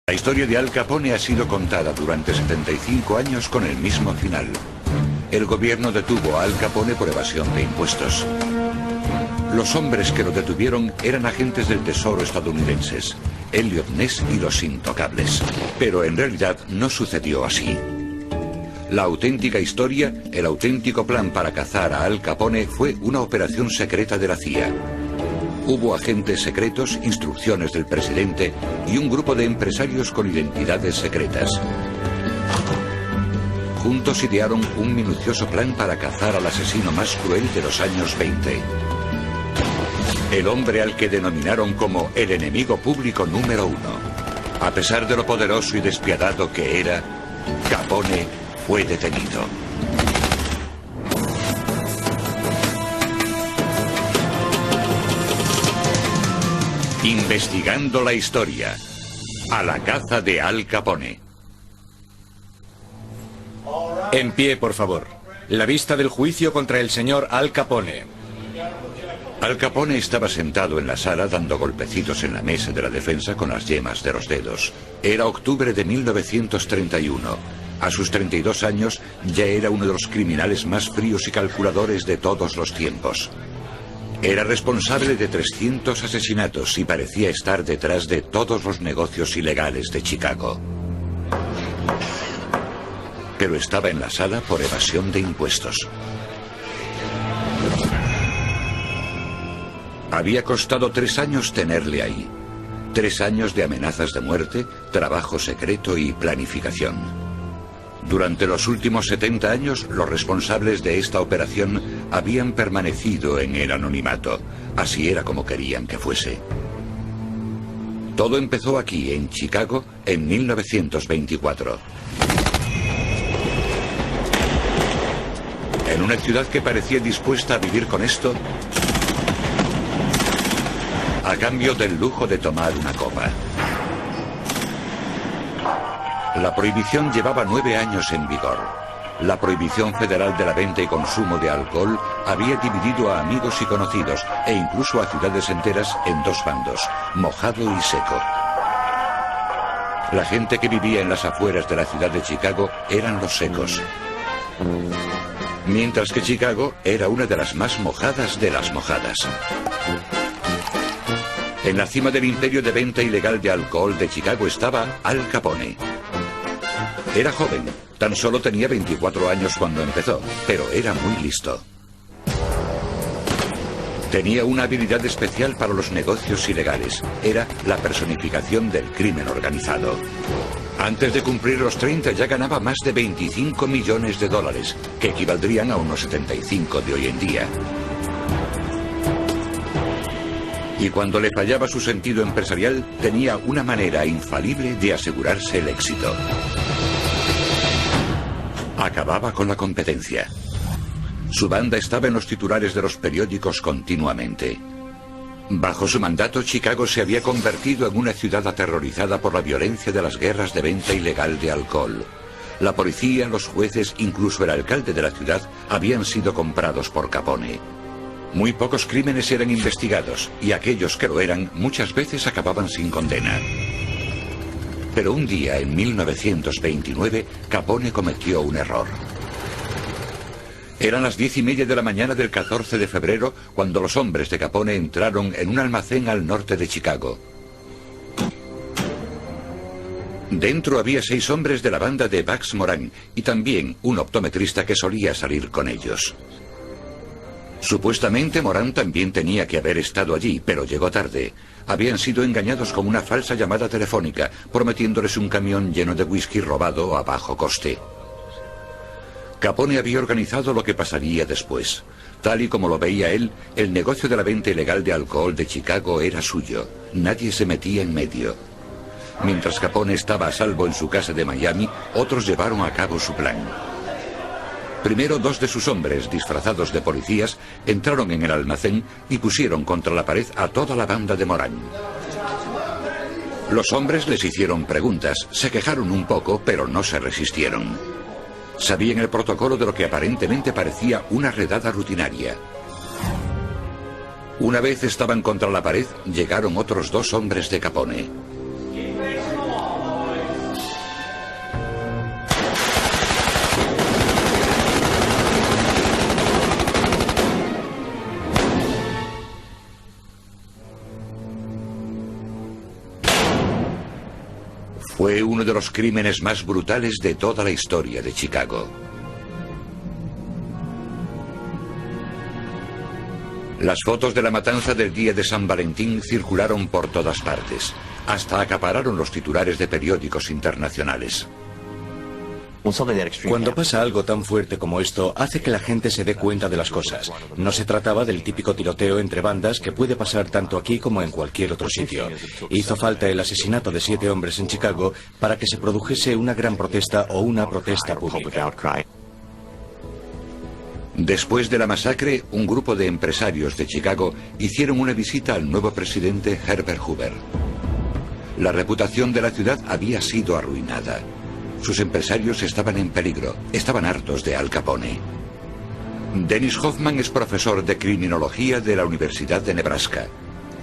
La historia de Al Capone ha sido contada durante 75 años con el mismo final. El gobierno detuvo a Al Capone por evasión de impuestos. Los hombres que lo detuvieron eran agentes del Tesoro estadounidenses, Elliot Ness y los Intocables. Pero en realidad no sucedió así. La auténtica historia, el auténtico plan para cazar a Al Capone fue una operación secreta de la CIA. Hubo agentes secretos, instrucciones del presidente y un grupo de empresarios con identidades secretas. Juntos idearon un minucioso plan para cazar al asesino más cruel de los años 20. El hombre al que denominaron como el enemigo público número 1. A pesar de lo poderoso y despiadado que era, Capone fue detenido. Investigando la historia. A la caza de Al Capone. En pie, por favor. La vista del juicio contra el señor Al Capone. Al Capone estaba sentado en la sala dando golpecitos en la mesa de la defensa con las yemas de los dedos. Era octubre de 1931. A sus 32 años ya era uno de los criminales más fríos y calculadores de todos los tiempos. Era responsable de 300 asesinatos y parecía estar detrás de todos los negocios ilegales de Chicago. Pero estaba en la sala por evasión de impuestos. Había costado 3 años tenerle ahí. 3 años de amenazas de muerte, trabajo secreto y planificación. Durante los últimos 70 años, los responsables de esta operación habían permanecido en el anonimato. Así era como querían que fuese. Todo empezó aquí, en Chicago, en 1924. En una ciudad que parecía dispuesta a vivir con esto, a cambio del lujo de tomar una copa. La prohibición llevaba 9 años en vigor. La prohibición federal de la venta y consumo de alcohol había dividido a amigos y conocidos, e incluso a ciudades enteras, en 2 bandos, mojado y seco. La gente que vivía en las afueras de la ciudad de Chicago eran los secos. Mientras que Chicago era una de las más mojadas de las mojadas. En la cima del imperio de venta ilegal de alcohol de Chicago estaba Al Capone. Era joven, tan solo tenía 24 años cuando empezó, pero era muy listo. Tenía una habilidad especial para los negocios ilegales. Era la personificación del crimen organizado. Antes de cumplir los 30 ya ganaba más de 25 millones de dólares, que equivaldrían a unos 75 de hoy en día. Y cuando le fallaba su sentido empresarial, tenía una manera infalible de asegurarse el éxito. Acababa con la competencia. Su banda estaba en los titulares de los periódicos continuamente. Bajo su mandato, Chicago se había convertido en una ciudad aterrorizada por la violencia de las guerras de venta ilegal de alcohol. La policía, los jueces, incluso el alcalde de la ciudad, habían sido comprados por Capone. Muy pocos crímenes eran investigados, y aquellos que lo eran muchas veces acababan sin condena. Pero un día, en 1929, Capone cometió un error. Eran las 10:30 de la mañana del 14 de febrero cuando los hombres de Capone entraron en un almacén al norte de Chicago. Dentro había 6 hombres de la banda de Bugs Moran y también un optometrista que solía salir con ellos. Supuestamente Moran también tenía que haber estado allí, pero llegó tarde. Habían sido engañados con una falsa llamada telefónica, prometiéndoles un camión lleno de whisky robado a bajo coste. Capone había organizado lo que pasaría después. Tal y como lo veía él, el negocio de la venta ilegal de alcohol de Chicago era suyo. Nadie se metía en medio. Mientras Capone estaba a salvo en su casa de Miami, otros llevaron a cabo su plan. Primero, 2 de sus hombres, disfrazados de policías, entraron en el almacén y pusieron contra la pared a toda la banda de Moran. Los hombres les hicieron preguntas, se quejaron un poco, pero no se resistieron. Sabían el protocolo de lo que aparentemente parecía una redada rutinaria. Una vez estaban contra la pared, llegaron otros 2 hombres de Capone. Fue uno de los crímenes más brutales de toda la historia de Chicago. Las fotos de la matanza del día de San Valentín circularon por todas partes, hasta acapararon los titulares de periódicos internacionales. Cuando pasa algo tan fuerte como esto, hace que la gente se dé cuenta de las cosas. No se trataba del típico tiroteo entre bandas que puede pasar tanto aquí como en cualquier otro sitio. Hizo falta el asesinato de 7 hombres en Chicago para que se produjese una gran protesta o una protesta pública. Después de la masacre, un grupo de empresarios de Chicago hicieron una visita al nuevo presidente Herbert Hoover. La reputación de la ciudad había sido arruinada. Sus empresarios estaban en peligro, estaban hartos de Al Capone. Dennis Hoffman es profesor de criminología de la Universidad de Nebraska.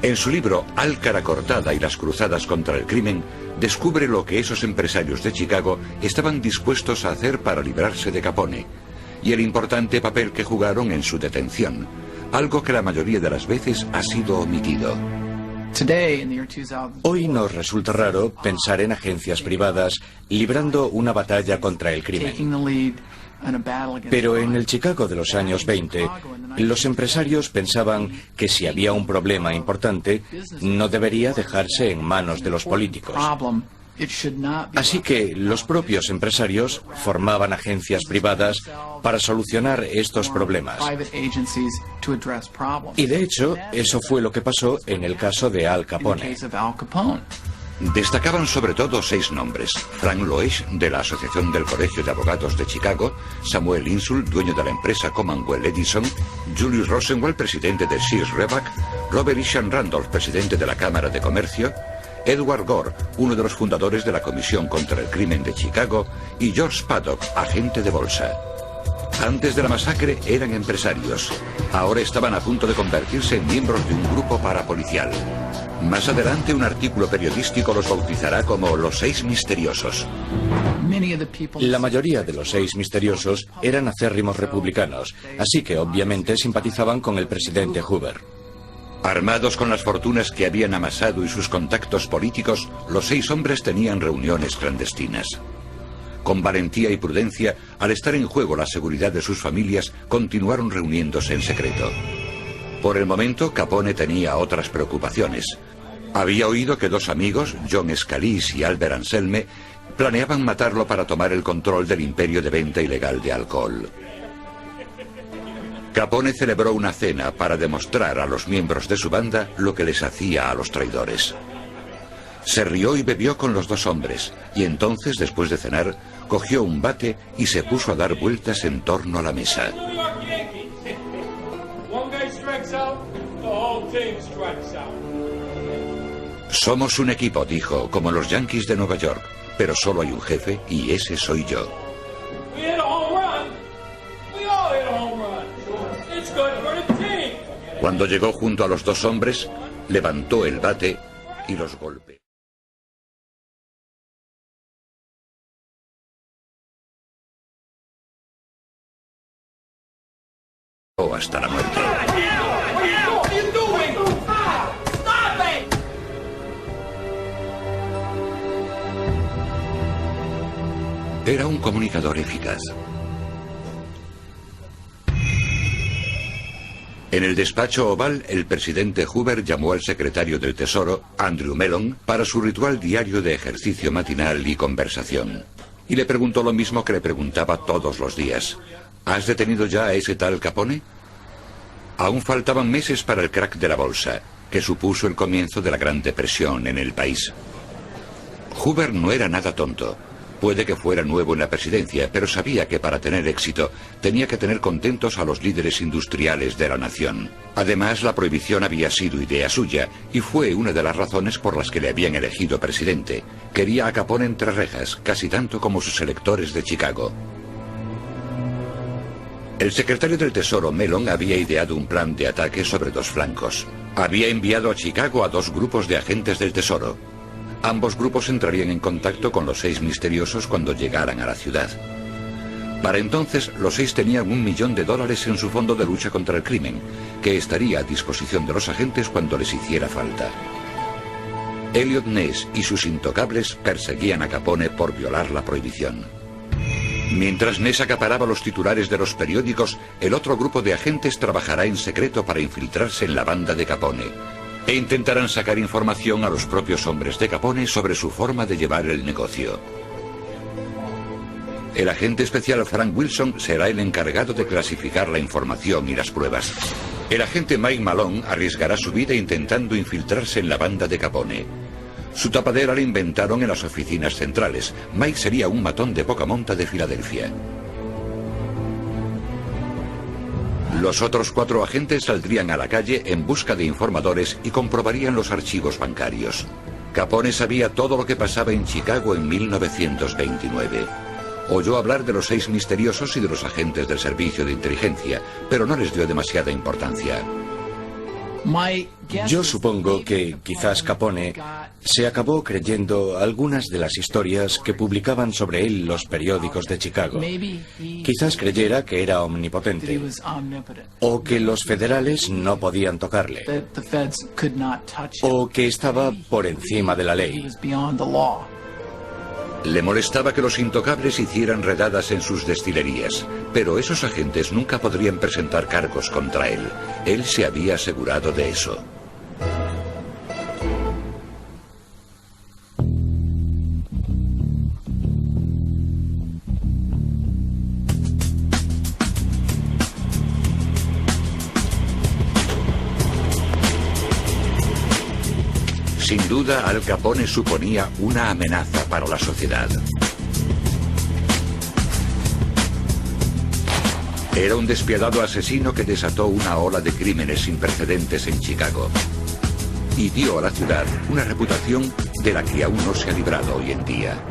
En su libro Al cara cortada y las cruzadas contra el crimen, descubre lo que esos empresarios de Chicago estaban dispuestos a hacer para librarse de Capone, y el importante papel que jugaron en su detención, algo que la mayoría de las veces ha sido omitido. Hoy nos resulta raro pensar en agencias privadas librando una batalla contra el crimen. Pero en el Chicago de los años 20, los empresarios pensaban que si había un problema importante, no debería dejarse en manos de los políticos. Así que los propios empresarios formaban agencias privadas para solucionar estos problemas. Y de hecho, eso fue lo que pasó en el caso de Al Capone. Destacaban sobre todo 6 nombres: Frank Loesch, de la Asociación del Colegio de Abogados de Chicago; Samuel Insull, dueño de la empresa Commonwealth Edison; Julius Rosenwald, presidente de Sears Roebuck; Robert Isham Randolph, presidente de la Cámara de Comercio; Edward Gore, uno de los fundadores de la Comisión contra el Crimen de Chicago; y George Paddock, agente de bolsa. Antes de la masacre eran empresarios. Ahora estaban a punto de convertirse en miembros de un grupo parapolicial. Más adelante un artículo periodístico los bautizará como los 6 misteriosos. La mayoría de los 6 misteriosos eran acérrimos republicanos, así que obviamente simpatizaban con el presidente Hoover. Armados con las fortunas que habían amasado y sus contactos políticos, los 6 hombres tenían reuniones clandestinas. Con valentía y prudencia, al estar en juego la seguridad de sus familias, continuaron reuniéndose en secreto. Por el momento, Capone tenía otras preocupaciones. Había oído que 2 amigos, John Scalise y Albert Anselme, planeaban matarlo para tomar el control del imperio de venta ilegal de alcohol. Capone celebró una cena para demostrar a los miembros de su banda lo que les hacía a los traidores. Se rió y bebió con los 2 hombres, y entonces, después de cenar, cogió un bate y se puso a dar vueltas en torno a la mesa. Somos un equipo, dijo, como los Yankees de Nueva York, pero solo hay un jefe y ese soy yo. Cuando llegó junto a los 2 hombres, levantó el bate y los golpeó hasta la muerte. Era un comunicador eficaz. En el despacho oval, el presidente Hoover llamó al secretario del Tesoro, Andrew Mellon, para su ritual diario de ejercicio matinal y conversación. Y le preguntó lo mismo que le preguntaba todos los días: ¿has detenido ya a ese tal Capone? Aún faltaban meses para el crack de la bolsa, que supuso el comienzo de la Gran Depresión en el país. Hoover no era nada tonto. Puede que fuera nuevo en la presidencia, pero sabía que para tener éxito tenía que tener contentos a los líderes industriales de la nación. Además, la prohibición había sido idea suya y fue una de las razones por las que le habían elegido presidente. Quería a Capone entre rejas, casi tanto como sus electores de Chicago. El secretario del Tesoro, Mellon, había ideado un plan de ataque sobre 2 flancos. Había enviado a Chicago a 2 grupos de agentes del Tesoro. Ambos grupos entrarían en contacto con los 6 misteriosos cuando llegaran a la ciudad. Para entonces, los 6 tenían $1 millón en su fondo de lucha contra el crimen, que estaría a disposición de los agentes cuando les hiciera falta. Elliot Ness y sus intocables perseguían a Capone por violar la prohibición. Mientras Ness acaparaba los titulares de los periódicos, el otro grupo de agentes trabajará en secreto para infiltrarse en la banda de Capone e intentarán sacar información a los propios hombres de Capone sobre su forma de llevar el negocio. El agente especial Frank Wilson será el encargado de clasificar la información y las pruebas. El agente Mike Malone arriesgará su vida intentando infiltrarse en la banda de Capone. Su tapadera la inventaron en las oficinas centrales. Mike sería un matón de poca monta de Filadelfia. Los otros 4 agentes saldrían a la calle en busca de informadores y comprobarían los archivos bancarios. Capone sabía todo lo que pasaba en Chicago en 1929. Oyó hablar de los 6 misteriosos y de los agentes del servicio de inteligencia, pero no les dio demasiada importancia. Yo supongo que quizás Capone se acabó creyendo algunas de las historias que publicaban sobre él los periódicos de Chicago. Quizás creyera que era omnipotente o que los federales no podían tocarle o que estaba por encima de la ley. Le molestaba que los intocables hicieran redadas en sus destilerías, pero esos agentes nunca podrían presentar cargos contra él. Él se había asegurado de eso. Sin duda, Al Capone suponía una amenaza para la sociedad. Era un despiadado asesino que desató una ola de crímenes sin precedentes en Chicago y dio a la ciudad una reputación de la que aún no se ha librado hoy en día.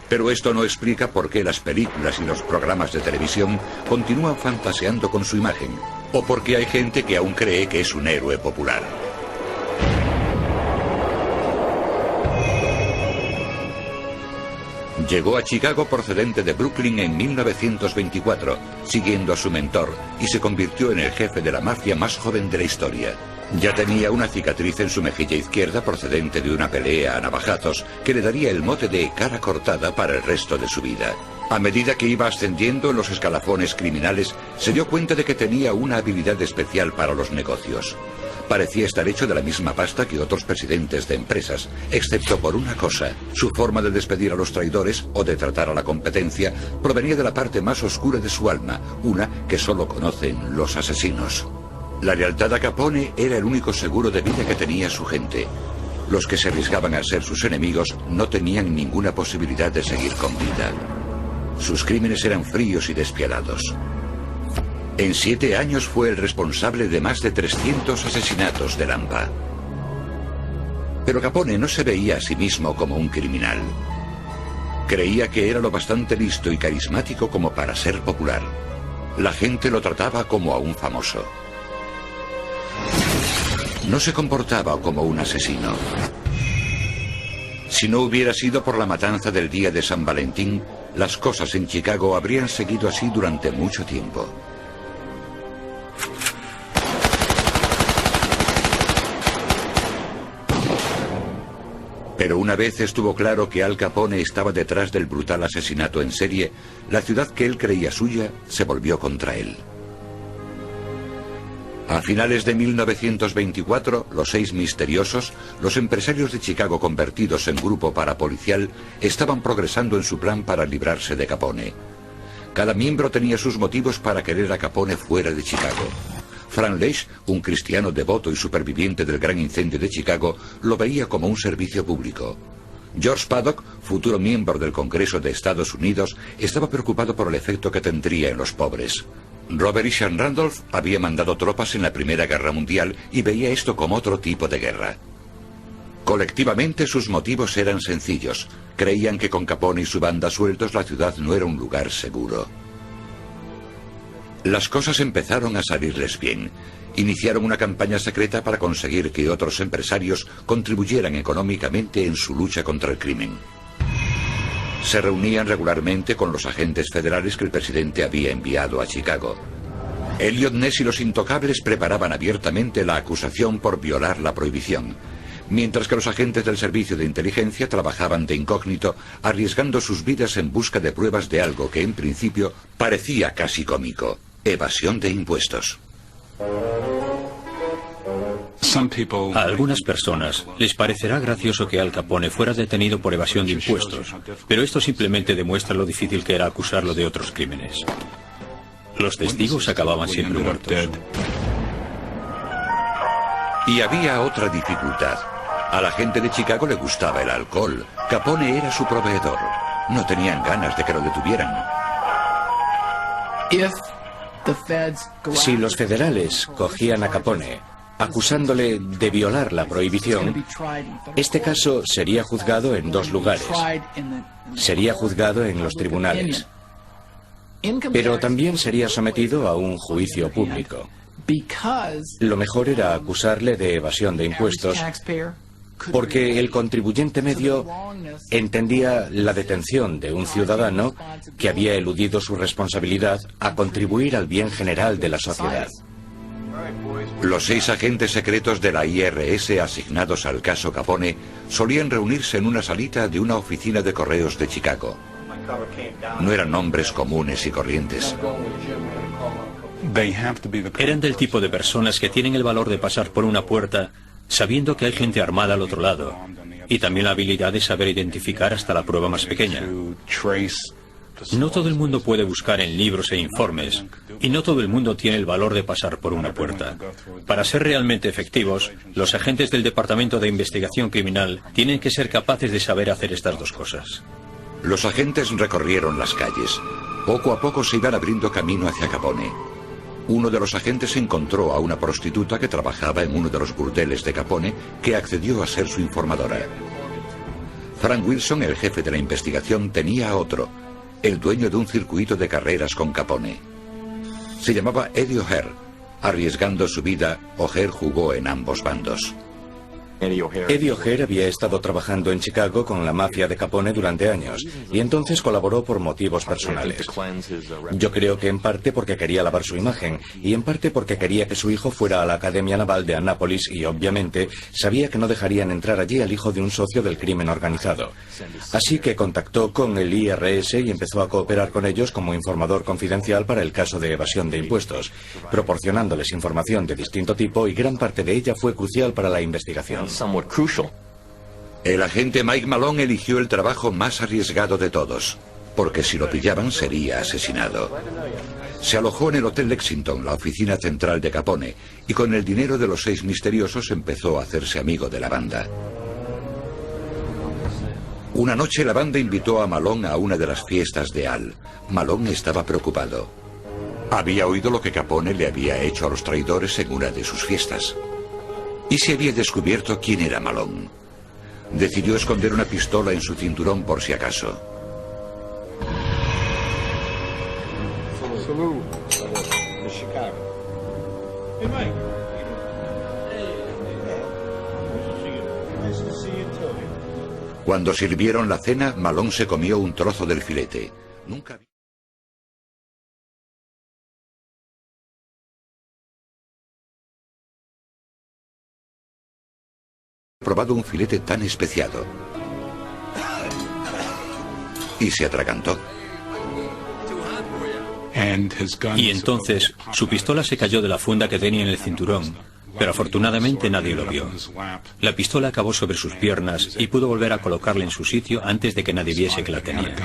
Pero esto no explica por qué las películas y los programas de televisión continúan fantaseando con su imagen, o por qué hay gente que aún cree que es un héroe popular. Llegó a Chicago procedente de Brooklyn en 1924, siguiendo a su mentor, y se convirtió en el jefe de la mafia más joven de la historia. Ya tenía una cicatriz en su mejilla izquierda procedente de una pelea a navajazos que le daría el mote de cara cortada para el resto de su vida. A medida que iba ascendiendo en los escalafones criminales, se dio cuenta de que tenía una habilidad especial para los negocios. Parecía estar hecho de la misma pasta que otros presidentes de empresas, excepto por una cosa: su forma de despedir a los traidores o de tratar a la competencia provenía de la parte más oscura de su alma, una que solo conocen los asesinos. La lealtad a Capone era el único seguro de vida que tenía su gente. Los que se arriesgaban a ser sus enemigos no tenían ninguna posibilidad de seguir con vida. Sus crímenes eran fríos y despiadados. En 7 años fue el responsable de más de 300 asesinatos de Lampa. Pero Capone no se veía a sí mismo como un criminal. Creía que era lo bastante listo y carismático como para ser popular. La gente lo trataba como a un famoso. No se comportaba como un asesino. Si no hubiera sido por la matanza del día de San Valentín, las cosas en Chicago habrían seguido así durante mucho tiempo. Pero una vez estuvo claro que Al Capone estaba detrás del brutal asesinato en serie, la ciudad que él creía suya se volvió contra él. A finales de 1924, los 6 misteriosos, los empresarios de Chicago convertidos en grupo parapolicial, estaban progresando en su plan para librarse de Capone. Cada miembro tenía sus motivos para querer a Capone fuera de Chicago. Frank Leach, un cristiano devoto y superviviente del gran incendio de Chicago, lo veía como un servicio público. George Paddock, futuro miembro del Congreso de Estados Unidos, estaba preocupado por el efecto que tendría en los pobres. Robert Isham Randolph había mandado tropas en la Primera Guerra Mundial y veía esto como otro tipo de guerra. Colectivamente sus motivos eran sencillos. Creían que con Capone y su banda sueltos la ciudad no era un lugar seguro. Las cosas empezaron a salirles bien. Iniciaron una campaña secreta para conseguir que otros empresarios contribuyeran económicamente en su lucha contra el crimen. Se reunían regularmente con los agentes federales que el presidente había enviado a Chicago. Elliot Ness y los intocables preparaban abiertamente la acusación por violar la prohibición, mientras que los agentes del servicio de inteligencia trabajaban de incógnito, arriesgando sus vidas en busca de pruebas de algo que en principio parecía casi cómico: evasión de impuestos. A algunas personas les parecerá gracioso que Al Capone fuera detenido por evasión de impuestos, pero esto simplemente demuestra lo difícil que era acusarlo de otros crímenes. Los testigos acababan siempre muertos. Y había otra dificultad. A la gente de Chicago le gustaba el alcohol. Capone era su proveedor. No tenían ganas de que lo detuvieran. Si los federales cogían a Capone acusándole de violar la prohibición, este caso sería juzgado en dos lugares. Sería juzgado en los tribunales, pero también sería sometido a un juicio público. Lo mejor era acusarle de evasión de impuestos, porque el contribuyente medio entendía la detención de un ciudadano que había eludido su responsabilidad a contribuir al bien general de la sociedad. Los 6 agentes secretos de la IRS asignados al caso Capone solían reunirse en una salita de una oficina de correos de Chicago. No eran hombres comunes y corrientes. Eran del tipo de personas que tienen el valor de pasar por una puerta sabiendo que hay gente armada al otro lado, y también la habilidad de saber identificar hasta la prueba más pequeña. No todo el mundo puede buscar en libros e informes, y no todo el mundo tiene el valor de pasar por una puerta. Para ser realmente efectivos, los agentes del Departamento de Investigación Criminal tienen que ser capaces de saber hacer estas dos cosas. Los agentes recorrieron las calles. Poco a poco se iban abriendo camino hacia Capone. Uno de los agentes encontró a una prostituta que trabajaba en uno de los burdeles de Capone, que accedió a ser su informadora. Frank Wilson, el jefe de la investigación, tenía a otro, el dueño de un circuito de carreras con Capone. Se llamaba Eddie O'Hare. Arriesgando su vida, O'Hare jugó en ambos bandos. Eddie O'Hare había estado trabajando en Chicago con la mafia de Capone durante años, y entonces colaboró por motivos personales. Yo creo que en parte porque quería lavar su imagen, y en parte porque quería que su hijo fuera a la Academia Naval de Annapolis, y obviamente sabía que no dejarían entrar allí al hijo de un socio del crimen organizado. Así que contactó con el IRS y empezó a cooperar con ellos como informador confidencial para el caso de evasión de impuestos, proporcionándoles información de distinto tipo, y gran parte de ella fue crucial para la investigación. El agente Mike Malone eligió el trabajo más arriesgado de todos, porque si lo pillaban sería asesinado. Se alojó en el Hotel Lexington, la oficina central de Capone, y con el dinero de los 6 misteriosos empezó a hacerse amigo de la banda. Una noche la banda invitó a Malone a una de las fiestas de Al. Malone estaba preocupado. Había oído lo que Capone le había hecho a los traidores en una de sus fiestas. Y se había descubierto quién era Malone. Decidió esconder una pistola en su cinturón por si acaso. Cuando sirvieron la cena, Malone se comió un trozo del filete. Nunca había probado un filete tan especiado. Y se atragantó. Y entonces su pistola se cayó de la funda que tenía en el cinturón, pero afortunadamente nadie lo vio. La pistola acabó sobre sus piernas y pudo volver a colocarla en su sitio antes de que nadie viese que la tenía.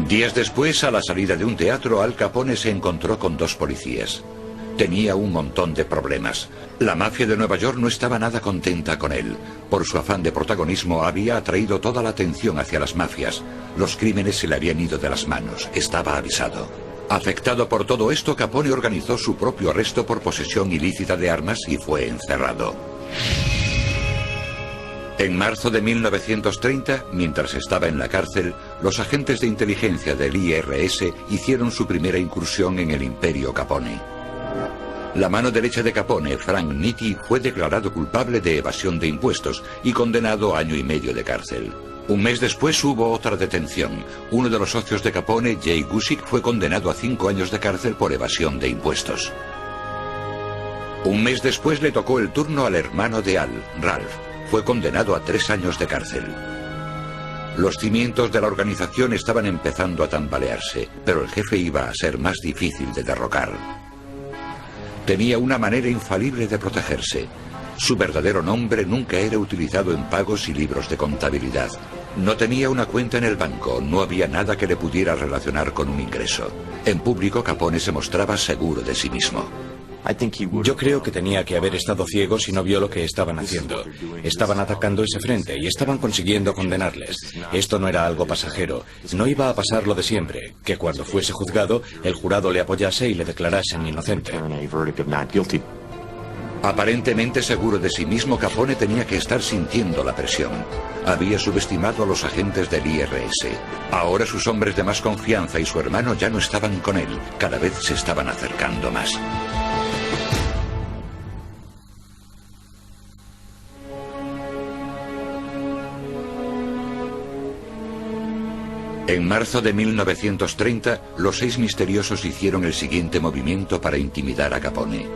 Días después, a la salida de un teatro, Al Capone se encontró con 2 policías. Tenía un montón de problemas. La mafia de Nueva York no estaba nada contenta con él. Por su afán de protagonismo había atraído toda la atención hacia las mafias. Los crímenes se le habían ido de las manos. Estaba avisado. Afectado por todo esto, Capone organizó su propio arresto por posesión ilícita de armas y fue encerrado. En marzo de 1930, mientras estaba en la cárcel, los agentes de inteligencia del IRS hicieron su primera incursión en el imperio Capone. La mano derecha de Capone, Frank Nitti, fue declarado culpable de evasión de impuestos y condenado a 1 año y medio de cárcel. Un mes después hubo otra detención. Uno de los socios de Capone, Jay Guzik, fue condenado a 5 años de cárcel por evasión de impuestos. Un mes después le tocó el turno al hermano de Al, Ralph. Fue condenado a 3 años de cárcel. Los cimientos de la organización estaban empezando a tambalearse, pero el jefe iba a ser más difícil de derrocar. Tenía una manera infalible de protegerse. Su verdadero nombre nunca era utilizado en pagos y libros de contabilidad. No tenía una cuenta en el banco, no había nada que le pudiera relacionar con un ingreso. En público, Capone se mostraba seguro de sí mismo. Yo creo que tenía que haber estado ciego si no vio lo que estaban haciendo. Estaban atacando ese frente y estaban consiguiendo condenarles. Esto no era algo pasajero. No iba a pasar lo de siempre, que cuando fuese juzgado, el jurado le apoyase y le declarasen inocente. Aparentemente seguro de sí mismo, Capone tenía que estar sintiendo la presión. Había subestimado a los agentes del IRS. Ahora sus hombres de más confianza y su hermano ya no estaban con él. Cada vez se estaban acercando más. En marzo de 1930, los 6 misteriosos hicieron el siguiente movimiento para intimidar a Capone.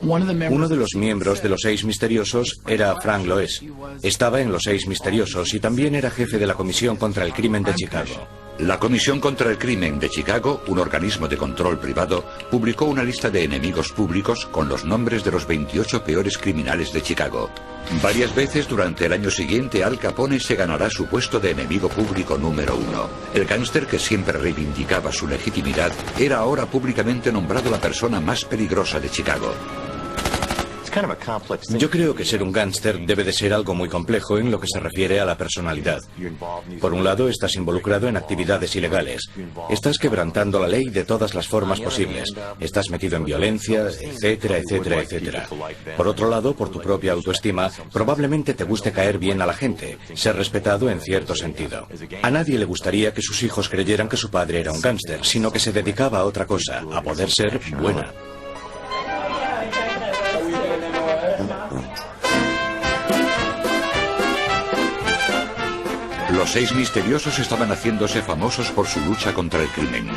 Uno de los miembros de los 6 misteriosos era Frank Loes. Estaba en los 6 misteriosos y también era jefe de la Comisión contra el Crimen de Chicago. La Comisión contra el Crimen de Chicago, un organismo de control privado, publicó una lista de enemigos públicos con los nombres de los 28 peores criminales de Chicago. Varias veces durante el año siguiente, Al Capone se ganará su puesto de enemigo público número 1. El gángster, que siempre reivindicaba su legitimidad, era ahora públicamente nombrado la persona más peligrosa de Chicago. Yo creo que ser un gángster debe de ser algo muy complejo en lo que se refiere a la personalidad. Por un lado, estás involucrado en actividades ilegales. Estás quebrantando la ley de todas las formas posibles. Estás metido en violencia, etcétera, etcétera, etcétera. Por otro lado, por tu propia autoestima, probablemente te guste caer bien a la gente, ser respetado en cierto sentido. A nadie le gustaría que sus hijos creyeran que su padre era un gángster, sino que se dedicaba a otra cosa, a poder ser buena. Los 6 misteriosos estaban haciéndose famosos por su lucha contra el crimen.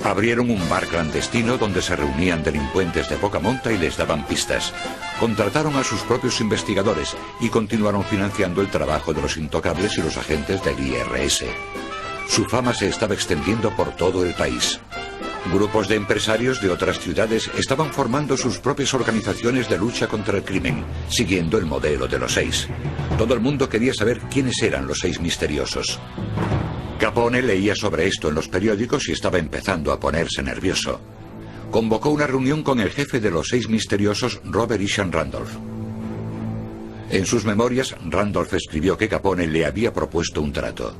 Abrieron un bar clandestino donde se reunían delincuentes de poca monta y les daban pistas. Contrataron a sus propios investigadores y continuaron financiando el trabajo de los intocables y los agentes del IRS. Su fama se estaba extendiendo por todo el país. Grupos de empresarios de otras ciudades estaban formando sus propias organizaciones de lucha contra el crimen, siguiendo el modelo de los 6. Todo el mundo quería saber quiénes eran los 6 misteriosos. Capone leía sobre esto en los periódicos y estaba empezando a ponerse nervioso. Convocó una reunión con el jefe de los 6 misteriosos, Robert Isham Randolph. En sus memorias, Randolph escribió que Capone le había propuesto un trato.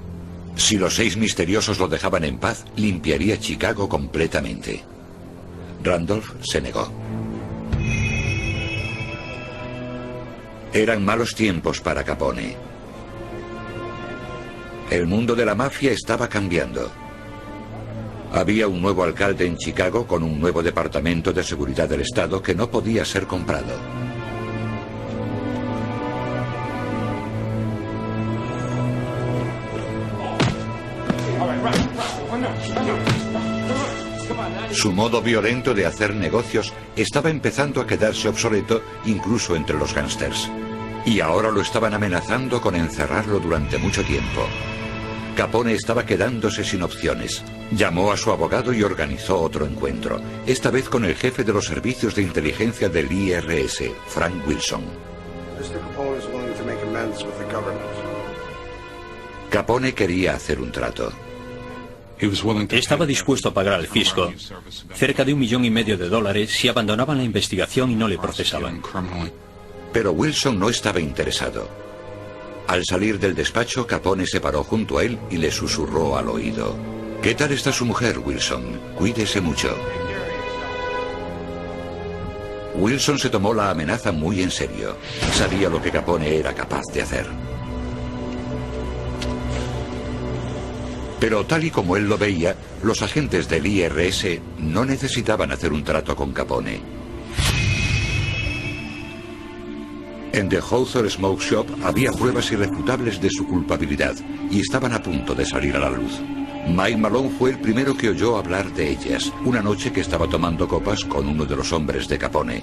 Si los 6 misteriosos lo dejaban en paz, limpiaría Chicago completamente. Randolph se negó. Eran malos tiempos para Capone. El mundo de la mafia estaba cambiando. Había un nuevo alcalde en Chicago con un nuevo departamento de seguridad del Estado que no podía ser comprado. Su modo violento de hacer negocios estaba empezando a quedarse obsoleto incluso entre los gángsters. Y ahora lo estaban amenazando con encerrarlo durante mucho tiempo. Capone estaba quedándose sin opciones. Llamó a su abogado y organizó otro encuentro, esta vez con el jefe de los servicios de inteligencia del IRS, Frank Wilson. Capone quería hacer un trato. Estaba dispuesto a pagar al fisco cerca de $1,5 millones si abandonaban la investigación y no le procesaban. Pero Wilson no estaba interesado. Al salir del despacho, Capone se paró junto a él y le susurró al oído: ¿Qué tal está su mujer, Wilson? Cuídese mucho. Wilson se tomó la amenaza muy en serio. Sabía lo que Capone era capaz de hacer. Pero tal y como él lo veía, los agentes del IRS no necesitaban hacer un trato con Capone. En The Hawthorne Smoke Shop había pruebas irrefutables de su culpabilidad y estaban a punto de salir a la luz. Mike Malone fue el primero que oyó hablar de ellas, una noche que estaba tomando copas con uno de los hombres de Capone.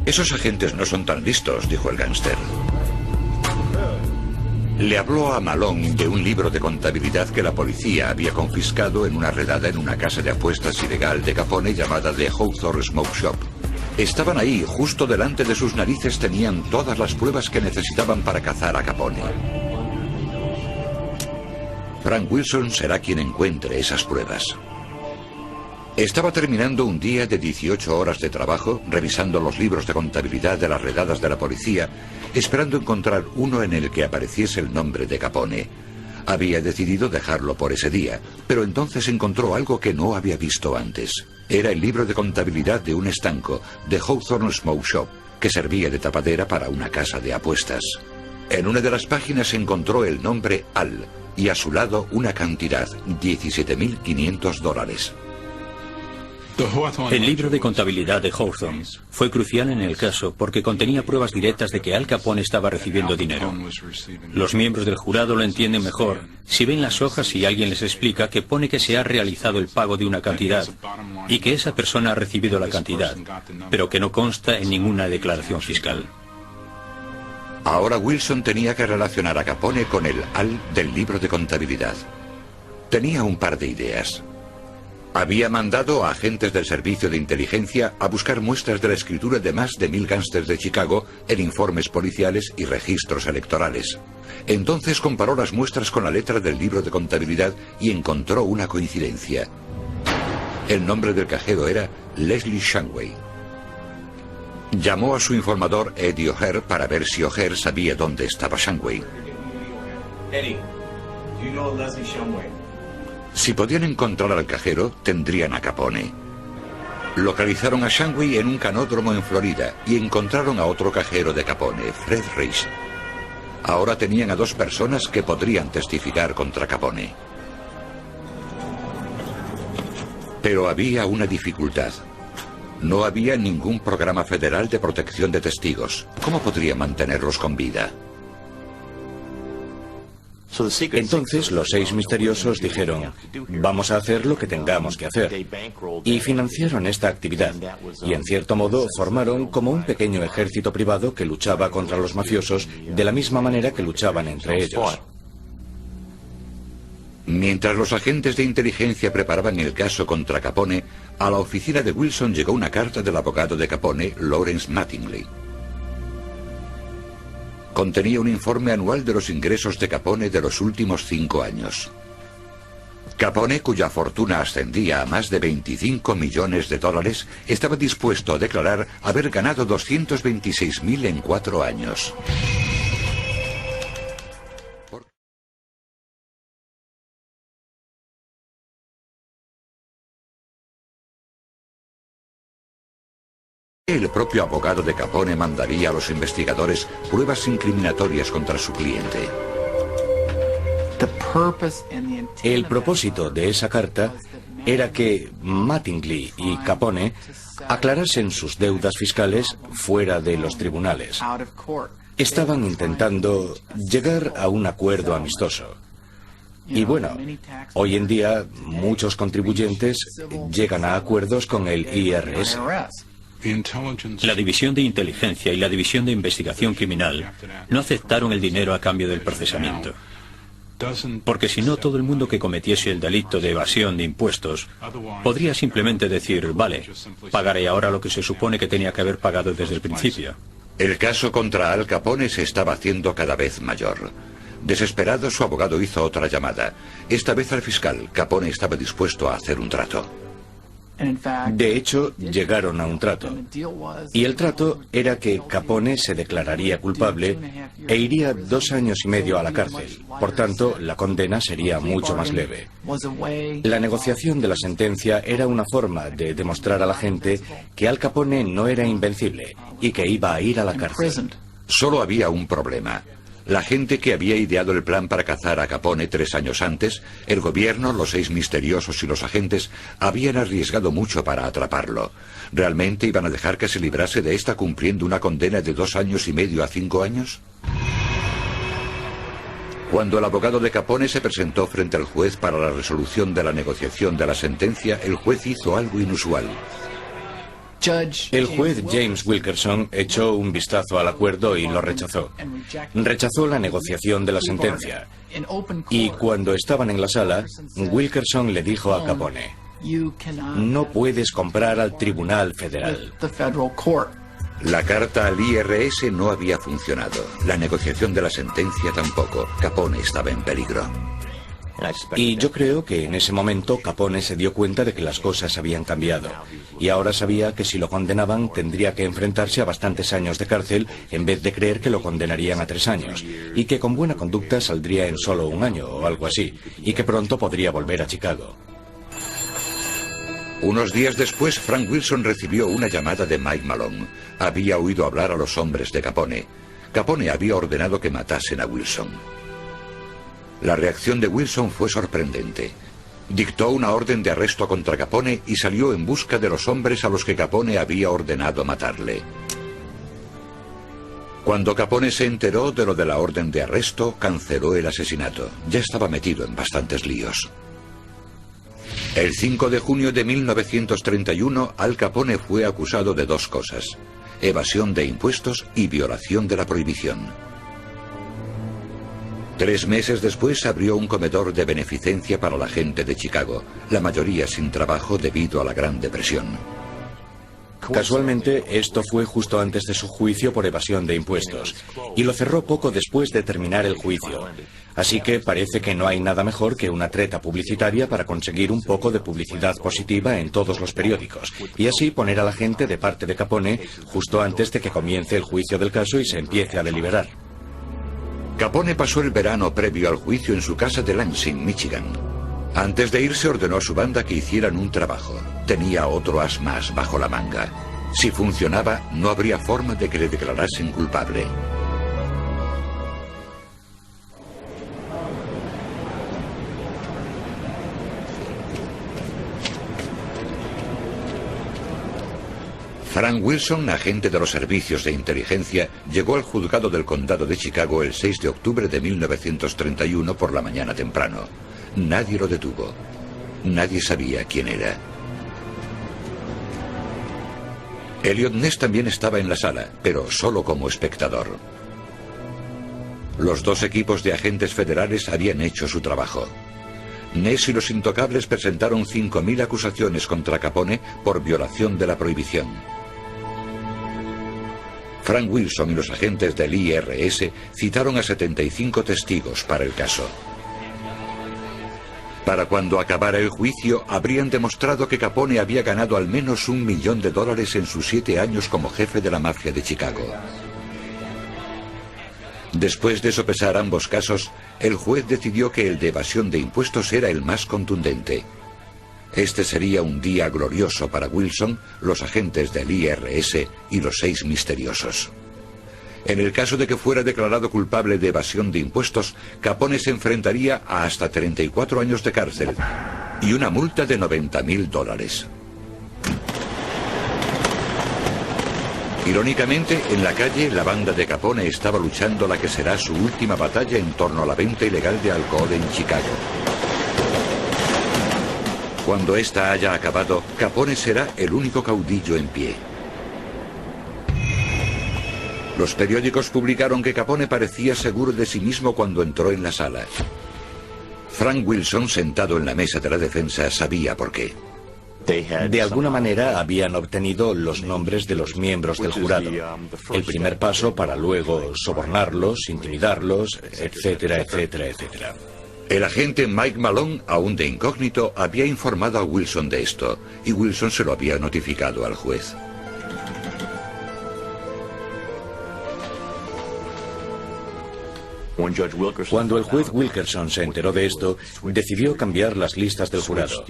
«Esos agentes no son tan listos», dijo el gángster. Le habló a Malone de un libro de contabilidad que la policía había confiscado en una redada en una casa de apuestas ilegal de Capone llamada The Hawthorne Smoke Shop. Estaban ahí, justo delante de sus narices tenían todas las pruebas que necesitaban para cazar a Capone. Frank Wilson será quien encuentre esas pruebas. Estaba terminando un día de 18 horas de trabajo, revisando los libros de contabilidad de las redadas de la policía, esperando encontrar uno en el que apareciese el nombre de Capone. Había decidido dejarlo por ese día, pero entonces encontró algo que no había visto antes. Era el libro de contabilidad de un estanco, de Hawthorne Smoke Shop, que servía de tapadera para una casa de apuestas. En una de las páginas encontró el nombre Al, y a su lado una cantidad, $17.500. El libro de contabilidad de Hawthorne fue crucial en el caso porque contenía pruebas directas de que Al Capone estaba recibiendo dinero. Los miembros del jurado lo entienden mejor si ven las hojas y alguien les explica que pone que se ha realizado el pago de una cantidad y que esa persona ha recibido la cantidad, pero que no consta en ninguna declaración fiscal. Ahora Wilson tenía que relacionar a Capone con el Al del libro de contabilidad. Tenía un par de ideas. Había mandado a agentes del servicio de inteligencia a buscar muestras de la escritura de más de 1000 gángsters de Chicago en informes policiales y registros electorales. Entonces comparó las muestras con la letra del libro de contabilidad y encontró una coincidencia. El nombre del cajero era Leslie Shanway. Llamó a su informador Eddie O'Hare para ver si O'Hare sabía dónde estaba Shanway. Eddie, do you know Leslie Shanway? Si podían encontrar al cajero, tendrían a Capone. Localizaron a Shanway en un canódromo en Florida y encontraron a otro cajero de Capone, Fred Rice. Ahora tenían a 2 personas que podrían testificar contra Capone. Pero había una dificultad. No había ningún programa federal de protección de testigos. ¿Cómo podrían mantenerlos con vida? Entonces los 6 misteriosos dijeron, vamos a hacer lo que tengamos que hacer. Y financiaron esta actividad. Y en cierto modo formaron como un pequeño ejército privado que luchaba contra los mafiosos de la misma manera que luchaban entre ellos. Mientras los agentes de inteligencia preparaban el caso contra Capone, a la oficina de Wilson llegó una carta del abogado de Capone, Lawrence Mattingly. Contenía un informe anual de los ingresos de Capone de los últimos 5 años. Capone, cuya fortuna ascendía a más de $25 millones, estaba dispuesto a declarar haber ganado $226.000 en 4 años. El propio abogado de Capone mandaría a los investigadores pruebas incriminatorias contra su cliente. El propósito de esa carta era que Mattingly y Capone aclarasen sus deudas fiscales fuera de los tribunales. Estaban intentando llegar a un acuerdo amistoso. Y bueno, hoy en día muchos contribuyentes llegan a acuerdos con el IRS. La División de Inteligencia y la División de Investigación Criminal no aceptaron el dinero a cambio del procesamiento. Porque si no, todo el mundo que cometiese el delito de evasión de impuestos podría simplemente decir, vale, pagaré ahora lo que se supone que tenía que haber pagado desde el principio. El caso contra Al Capone se estaba haciendo cada vez mayor. Desesperado, su abogado hizo otra llamada. Esta vez al fiscal. Capone estaba dispuesto a hacer un trato. De hecho, llegaron a un trato. Y el trato era que Capone se declararía culpable e iría 2 años y medio a la cárcel. Por tanto, la condena sería mucho más leve. La negociación de la sentencia era una forma de demostrar a la gente que Al Capone no era invencible y que iba a ir a la cárcel. Solo había un problema. La gente que había ideado el plan para cazar a Capone 3 años antes, el gobierno, los 6 misteriosos y los agentes, habían arriesgado mucho para atraparlo. ¿Realmente iban a dejar que se librase de esta cumpliendo una condena de 2 años y medio a 5 años? Cuando el abogado de Capone se presentó frente al juez para la resolución de la negociación de la sentencia, el juez hizo algo inusual. El juez James Wilkerson echó un vistazo al acuerdo y lo rechazó. Rechazó la negociación de la sentencia. Y cuando estaban en la sala, Wilkerson le dijo a Capone: no puedes comprar al Tribunal Federal. La carta al IRS no había funcionado. La negociación de la sentencia tampoco. Capone estaba en peligro. Y yo creo que en ese momento Capone se dio cuenta de que las cosas habían cambiado. Y ahora sabía que si lo condenaban tendría que enfrentarse a bastantes años de cárcel en vez de creer que lo condenarían a 3 años. Y que con buena conducta saldría en solo 1 año o algo así. Y que pronto podría volver a Chicago. Unos días después, Frank Wilson recibió una llamada de Mike Malone. Había oído hablar a los hombres de Capone. Capone había ordenado que matasen a Wilson. La reacción de Wilson fue sorprendente. Dictó una orden de arresto contra Capone y salió en busca de los hombres a los que Capone había ordenado matarle. Cuando Capone se enteró de lo de la orden de arresto, canceló el asesinato. Ya estaba metido en bastantes líos. El 5 de junio de 1931, Al Capone fue acusado de 2 cosas: evasión de impuestos y violación de la prohibición. 3 meses después abrió un comedor de beneficencia para la gente de Chicago, la mayoría sin trabajo debido a la Gran Depresión. Casualmente, esto fue justo antes de su juicio por evasión de impuestos, y lo cerró poco después de terminar el juicio. Así que parece que no hay nada mejor que una treta publicitaria para conseguir un poco de publicidad positiva en todos los periódicos, y así poner a la gente de parte de Capone justo antes de que comience el juicio del caso y se empiece a deliberar. Capone pasó el verano previo al juicio en su casa de Lansing, Michigan. Antes de irse ordenó a su banda que hicieran un trabajo. Tenía otro as más bajo la manga. Si funcionaba, no habría forma de que le declarasen culpable. Frank Wilson, agente de los servicios de inteligencia, llegó al juzgado del condado de Chicago el 6 de octubre de 1931 por la mañana temprano. Nadie lo detuvo. Nadie sabía quién era. Elliot Ness también estaba en la sala, pero solo como espectador. Los 2 equipos de agentes federales habían hecho su trabajo. Ness y los intocables presentaron 5.000 acusaciones contra Capone por violación de la prohibición. Frank Wilson y los agentes del IRS citaron a 75 testigos para el caso. Para cuando acabara el juicio, habrían demostrado que Capone había ganado al menos $1 millón en sus 7 años como jefe de la mafia de Chicago. Después de sopesar ambos casos, el juez decidió que el de evasión de impuestos era el más contundente. Este sería un día glorioso para Wilson, los agentes del IRS y los 6 misteriosos. En el caso de que fuera declarado culpable de evasión de impuestos, Capone se enfrentaría a hasta 34 años de cárcel y una multa de $90.000. Irónicamente, en la calle, la banda de Capone estaba luchando la que será su última batalla en torno a la venta ilegal de alcohol en Chicago. Cuando esta haya acabado, Capone será el único caudillo en pie. Los periódicos publicaron que Capone parecía seguro de sí mismo cuando entró en la sala. Frank Wilson, sentado en la mesa de la defensa, sabía por qué. De alguna manera habían obtenido los nombres de los miembros del jurado. El primer paso para luego sobornarlos, intimidarlos, etcétera, etcétera, etcétera. El agente Mike Malone, aún de incógnito, había informado a Wilson de esto, y Wilson se lo había notificado al juez. Cuando el juez Wilkerson se enteró de esto, decidió cambiar las listas del jurado.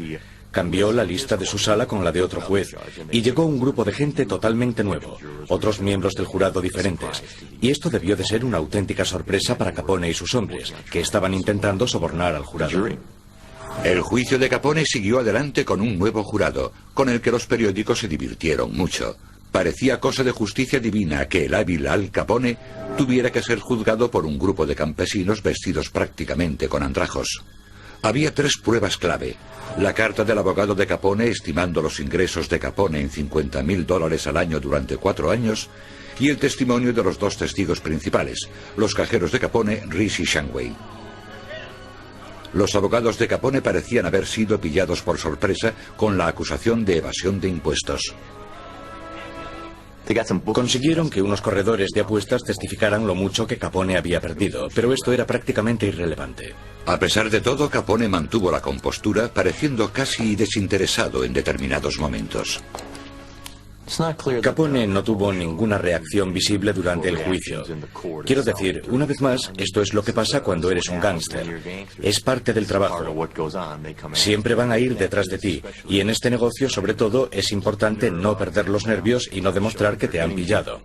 Cambió la lista de su sala con la de otro juez y llegó un grupo de gente totalmente nuevo, otros miembros del jurado diferentes. Y esto debió de ser una auténtica sorpresa para Capone y sus hombres, que estaban intentando sobornar al jurado. El juicio de Capone siguió adelante con un nuevo jurado, con el que los periódicos se divirtieron mucho. Parecía cosa de justicia divina que el hábil Al Capone tuviera que ser juzgado por un grupo de campesinos vestidos prácticamente con andrajos. Había 3 pruebas clave: la carta del abogado de Capone estimando los ingresos de Capone en $50.000 al año durante 4 años, y el testimonio de los 2 testigos principales, los cajeros de Capone, Reese y Shanway. Los abogados de Capone parecían haber sido pillados por sorpresa con la acusación de evasión de impuestos. Consiguieron que unos corredores de apuestas testificaran lo mucho que Capone había perdido, pero esto era prácticamente irrelevante. A pesar de todo, Capone mantuvo la compostura, pareciendo casi desinteresado en determinados momentos. Capone no tuvo ninguna reacción visible durante el juicio. Quiero decir, una vez más, esto es lo que pasa cuando eres un gángster. Es parte del trabajo. Siempre van a ir detrás de ti, y en este negocio, sobre todo, es importante no perder los nervios y no demostrar que te han pillado.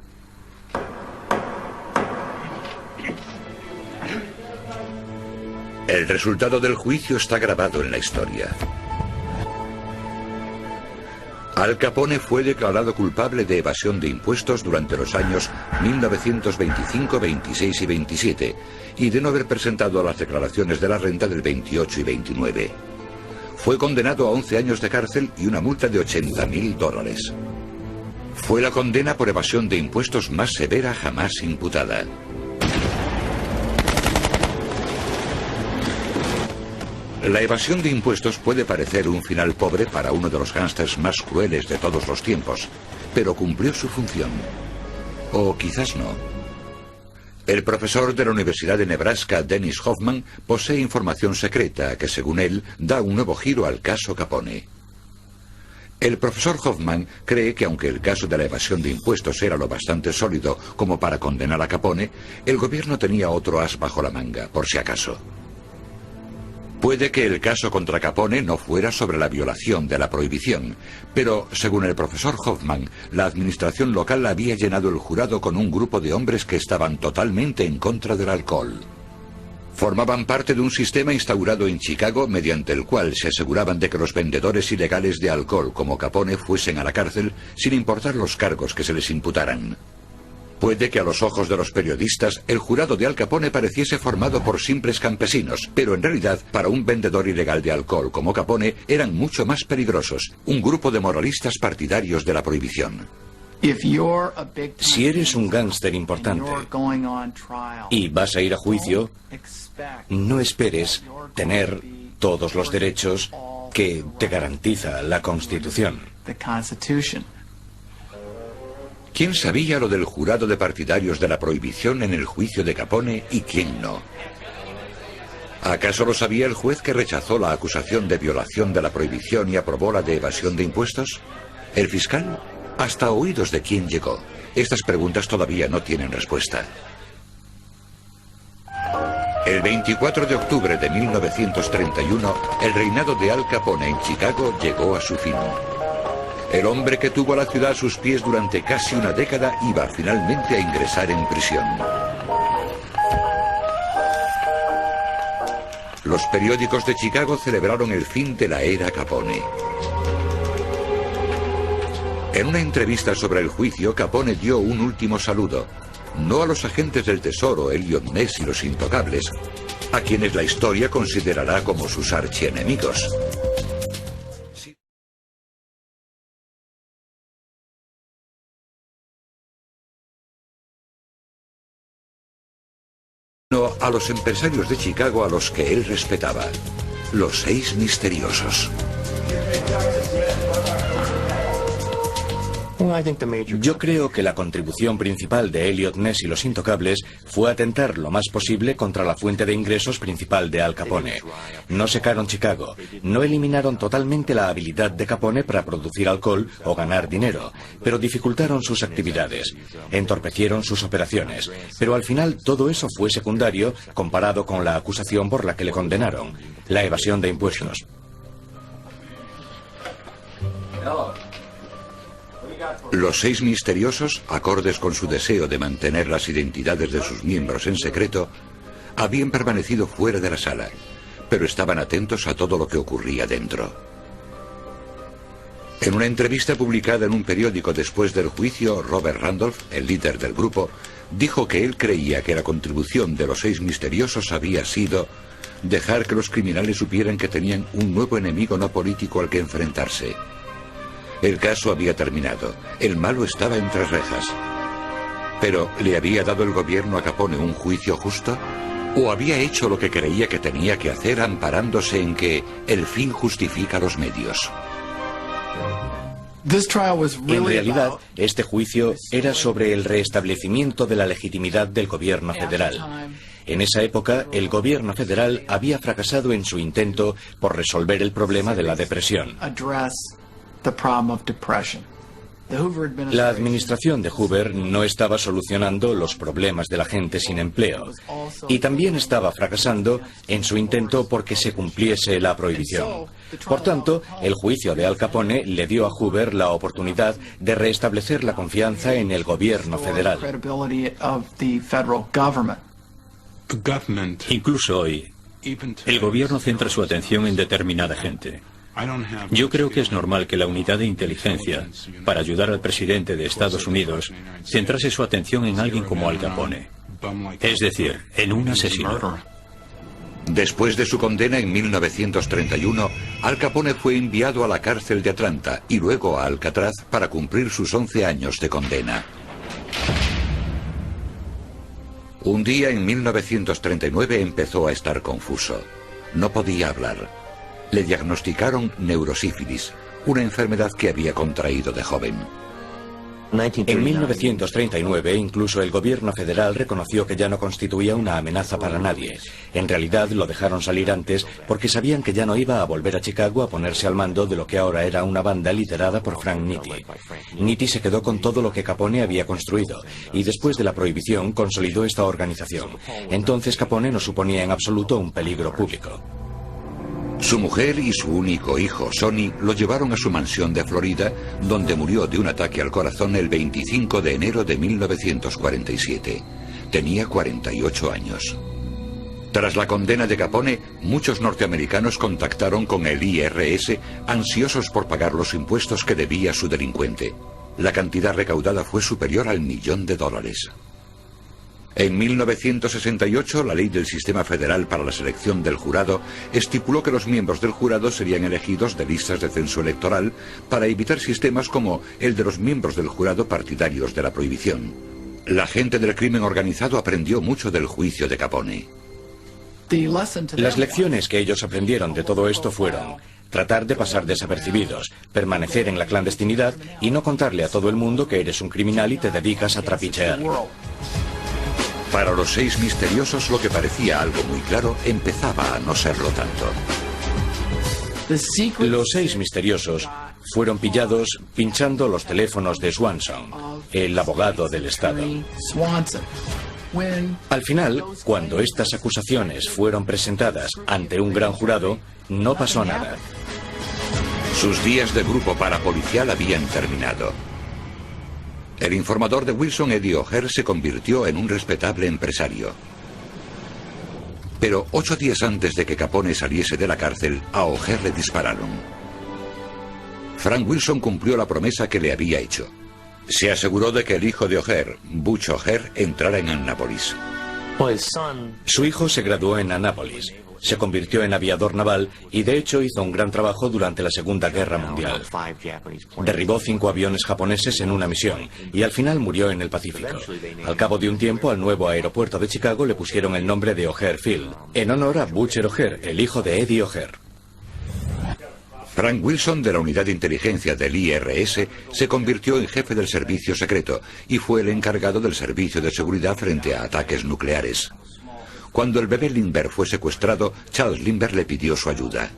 El resultado del juicio está grabado en la historia. Al Capone fue declarado culpable de evasión de impuestos durante los años 1925, 26 y 27 y de no haber presentado las declaraciones de la renta del 28 y 29. Fue condenado a 11 años de cárcel y una multa de $80.000. Fue la condena por evasión de impuestos más severa jamás imputada. La evasión de impuestos puede parecer un final pobre para uno de los gángsters más crueles de todos los tiempos, pero cumplió su función. O quizás no. El profesor de la Universidad de Nebraska, Dennis Hoffman, posee información secreta que, según él, da un nuevo giro al caso Capone. El profesor Hoffman cree que aunque el caso de la evasión de impuestos era lo bastante sólido como para condenar a Capone, el gobierno tenía otro as bajo la manga, por si acaso. Puede que el caso contra Capone no fuera sobre la violación de la prohibición, pero, según el profesor Hoffman, la administración local había llenado el jurado con un grupo de hombres que estaban totalmente en contra del alcohol. Formaban parte de un sistema instaurado en Chicago mediante el cual se aseguraban de que los vendedores ilegales de alcohol como Capone fuesen a la cárcel sin importar los cargos que se les imputaran. Puede que a los ojos de los periodistas el jurado de Al Capone pareciese formado por simples campesinos, pero en realidad, para un vendedor ilegal de alcohol como Capone, eran mucho más peligrosos, un grupo de moralistas partidarios de la prohibición. Si eres un gángster importante y vas a ir a juicio, no esperes tener todos los derechos que te garantiza la Constitución. ¿Quién sabía lo del jurado de partidarios de la prohibición en el juicio de Capone y quién no? ¿Acaso lo sabía el juez que rechazó la acusación de violación de la prohibición y aprobó la de evasión de impuestos? ¿El fiscal? ¿Hasta oídos de quién llegó? Estas preguntas todavía no tienen respuesta. El 24 de octubre de 1931, el reinado de Al Capone en Chicago llegó a su fin. El hombre que tuvo a la ciudad a sus pies durante casi una década iba finalmente a ingresar en prisión. Los periódicos de Chicago celebraron el fin de la era Capone. En una entrevista sobre el juicio, Capone dio un último saludo, no a los agentes del tesoro, Elliot Ness y los intocables, a quienes la historia considerará como sus archienemigos. A los empresarios de Chicago a los que él respetaba, los 6 misteriosos. Yo creo que la contribución principal de Eliot Ness y los Intocables fue atentar lo más posible contra la fuente de ingresos principal de Al Capone. No secaron Chicago, no eliminaron totalmente la habilidad de Capone para producir alcohol o ganar dinero, pero dificultaron sus actividades, entorpecieron sus operaciones, pero al final todo eso fue secundario comparado con la acusación por la que le condenaron, la evasión de impuestos. Los 6 misteriosos, acordes con su deseo de mantener las identidades de sus miembros en secreto, habían permanecido fuera de la sala, pero estaban atentos a todo lo que ocurría dentro. En una entrevista publicada en un periódico después del juicio, Robert Randolph, el líder del grupo, dijo que él creía que la contribución de los 6 misteriosos había sido dejar que los criminales supieran que tenían un nuevo enemigo no político al que enfrentarse. El caso había terminado. El malo estaba entre rejas. ¿Pero le había dado el gobierno a Capone un juicio justo? ¿O había hecho lo que creía que tenía que hacer amparándose en que el fin justifica los medios? En realidad, este juicio era sobre el restablecimiento de la legitimidad del gobierno federal. En esa época, el gobierno federal había fracasado en su intento por resolver el problema de la depresión. La administración de Hoover no estaba solucionando los problemas de la gente sin empleo y también estaba fracasando en su intento porque se cumpliese la prohibición. Por tanto, el juicio de Al Capone le dio a Hoover la oportunidad de restablecer la confianza en el gobierno federal. Incluso hoy, el gobierno centra su atención en determinada gente. Yo creo que es normal que la unidad de inteligencia, para ayudar al presidente de Estados Unidos, centrase su atención en alguien como Al Capone. Es decir, en un asesino. Después de su condena en 1931, Al Capone fue enviado a la cárcel de Atlanta y luego a Alcatraz para cumplir sus 11 años de condena. Un día en 1939 empezó a estar confuso. No podía hablar. Le diagnosticaron neurosífilis, una enfermedad que había contraído de joven. En 1939, incluso el gobierno federal reconoció que ya no constituía una amenaza para nadie. En realidad lo dejaron salir antes porque sabían que ya no iba a volver a Chicago a ponerse al mando de lo que ahora era una banda liderada por Frank Nitti. Nitti se quedó con todo lo que Capone había construido y después de la prohibición consolidó esta organización. Entonces Capone no suponía en absoluto un peligro público. Su mujer y su único hijo, Sonny, lo llevaron a su mansión de Florida, donde murió de un ataque al corazón el 25 de enero de 1947. Tenía 48 años. Tras la condena de Capone, muchos norteamericanos contactaron con el IRS, ansiosos por pagar los impuestos que debía su delincuente. La cantidad recaudada fue superior al $1.000.000. En 1968, la ley del Sistema Federal para la Selección del Jurado estipuló que los miembros del jurado serían elegidos de listas de censo electoral para evitar sistemas como el de los miembros del jurado partidarios de la prohibición. La gente del crimen organizado aprendió mucho del juicio de Capone. Las lecciones que ellos aprendieron de todo esto fueron tratar de pasar desapercibidos, permanecer en la clandestinidad y no contarle a todo el mundo que eres un criminal y te dedicas a trapichear. Para los 6 misteriosos, lo que parecía algo muy claro empezaba a no serlo tanto. Los 6 misteriosos fueron pillados pinchando los teléfonos de Swanson, el abogado del Estado. Al final, cuando estas acusaciones fueron presentadas ante un gran jurado, no pasó nada. Sus días de grupo parapolicial habían terminado. El informador de Wilson, Eddie O'Hare, se convirtió en un respetable empresario. Pero 8 días antes de que Capone saliese de la cárcel, a O'Hare le dispararon. Frank Wilson cumplió la promesa que le había hecho. Se aseguró de que el hijo de O'Hare, Butch O'Hare, entrara en Annapolis. Su hijo se graduó en Annapolis. Se convirtió en aviador naval y de hecho hizo un gran trabajo durante la Segunda Guerra Mundial. Derribó 5 aviones japoneses en una misión y al final murió en el Pacífico. Al cabo de un tiempo, al nuevo aeropuerto de Chicago le pusieron el nombre de O'Hare Field, en honor a Butcher O'Hare, el hijo de Eddie O'Hare. Frank Wilson, de la unidad de inteligencia del IRS, se convirtió en jefe del servicio secreto y fue el encargado del servicio de seguridad frente a ataques nucleares. Cuando el bebé Lindbergh fue secuestrado, Charles Lindbergh le pidió su ayuda.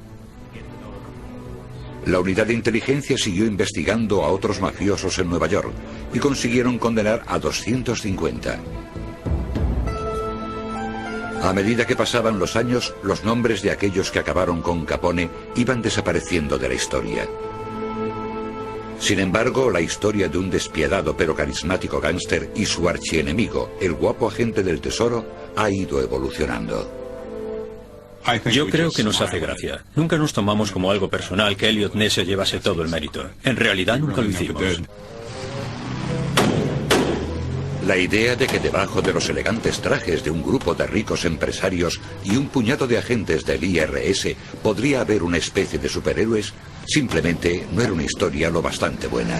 La unidad de inteligencia siguió investigando a otros mafiosos en Nueva York y consiguieron condenar a 250. A medida que pasaban los años, los nombres de aquellos que acabaron con Capone iban desapareciendo de la historia. Sin embargo, la historia de un despiadado pero carismático gángster y su archienemigo, el guapo agente del tesoro, ha ido evolucionando. Yo creo que nos hace gracia. Nunca nos tomamos como algo personal que Elliot Ness se llevase todo el mérito. En realidad nunca lo hicimos. La idea de que debajo de los elegantes trajes de un grupo de ricos empresarios y un puñado de agentes del IRS podría haber una especie de superhéroes simplemente no era una historia lo bastante buena.